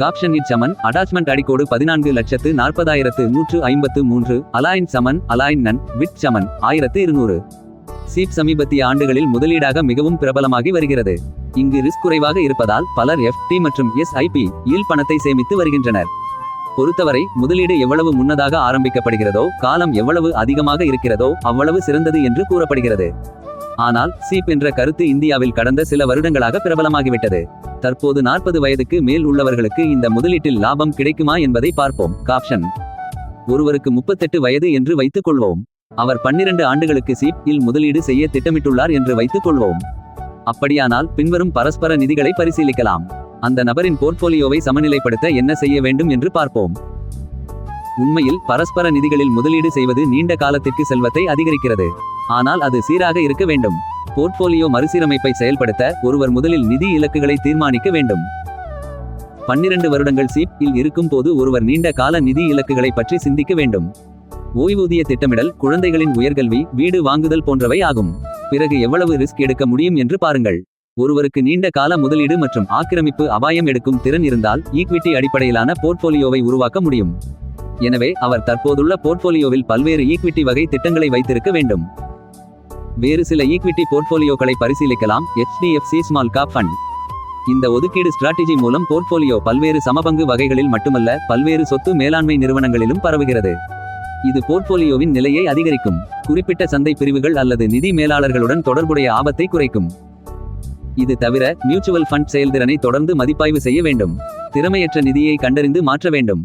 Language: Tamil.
காப்ஷன் இட் சமன் அட்டாச்மெண்ட் அடிக்கோடு 14,40,153. அலாயின் சமன் அலாயின் நன் விட் சமன் 1200. சீப் சமீபத்திய ஆண்டுகளில் முதலீடாக மிகவும் பிரபலமாகி வருகிறது. இங்கு ரிஸ்க் குறைவாக இருப்பதால் பலர் FT மற்றும் SIP யில் பணத்தை சேமித்து வருகின்றனர். பொறுத்தவரை முதலீடு எவ்வளவு முன்னதாக ஆரம்பிக்கப்படுகிறதோ காலம் எவ்வளவு அதிகமாக இருக்கிறதோ அவ்வளவு சிறந்தது என்று கூறப்படுகிறது. ஆனால் சீப் என்ற கருத்து இந்தியாவில் கடந்த சில வருடங்களாக பிரபலமாகிவிட்டது. தற்போது 40 வயதுக்கு மேல் உள்ளவர்களுக்கு இந்த முதலீட்டில் லாபம் கிடைக்குமா என்பதை பார்ப்போம். காப்ஷன் ஒருவருக்கு 38 வயது என்று வைத்துக் கொள்வோம். அவர் 12 ஆண்டுகளுக்கு சீப் இல் முதலீடு செய்ய திட்டமிட்டுள்ளார் என்று வைத்துக் கொள்வோம். அப்படியானால் பின்வரும் பரஸ்பர நிதிகளை பரிசீலிக்கலாம். அந்த நபரின் போர்ட்போலியோவை சமநிலைப்படுத்த என்ன செய்ய வேண்டும் என்று பார்ப்போம். உண்மையில் பரஸ்பர நிதிகளில் முதலீடு செய்வது நீண்ட காலத்திற்கு செல்வத்தை அதிகரிக்கிறது. ஆனால் அது சீராக இருக்க வேண்டும். போர்ட்போலியோ மறுசீரமைப்பை செயல்படுத்த ஒருவர் முதலில் நிதி இலக்குகளை தீர்மானிக்க வேண்டும். 12 வருடங்கள் சீப் இல் இருக்கும் போது ஒருவர் நீண்ட கால நிதி இலக்குகளை பற்றி சிந்திக்க வேண்டும். ஓய்வூதிய திட்டமிடல், குழந்தைகளின் உயர்கல்வி, வீடு வாங்குதல் போன்றவை ஆகும். பிறகு எவ்வளவு ரிஸ்க் எடுக்க முடியும் என்று பாருங்கள். ஒருவருக்கு நீண்ட கால முதலீடு மற்றும் ஆக்கிரமிப்பு அபாயம் எடுக்கும் திறன் இருந்தால் ஈக்விட்டி அடிப்படையிலான போர்ட்போலியோவை உருவாக்க முடியும். எனவே அவர் தற்போதுள்ள போர்ட்போலியோவில் பல்வேறு ஈக்விட்டி வகை திட்டங்களை வைத்திருக்க வேண்டும். வேறு சில ஈக்விட்டி போர்ட்போலியோக்களை பரிசீலிக்கலாம். HDFC ஸ்மால் காப் ஃபண்ட். இந்த ஒதுக்கீடு ஸ்ட்ராட்டஜி மூலம் போர்ட்போலியோ பல்வேறு சமபங்கு வகைகளில் மட்டுமல்ல பல்வேறு சொத்து மேலாண்மை நிறுவனங்களிலும் பரவுகிறது. இது போர்ட்போலியோவின் நிலையை அதிகரிக்கும். குறிப்பிட்ட சந்தை பிரிவுகள் அல்லது நிதி மேலாளர்களுடன் தொடர்புடைய ஆபத்தை குறைக்கும். இது தவிர மியூச்சுவல் ஃபண்ட் செயல்திறனை தொடர்ந்து மதிப்பாய்வு செய்ய வேண்டும். திறமையற்ற நிதியை கண்டறிந்து மாற்ற வேண்டும்.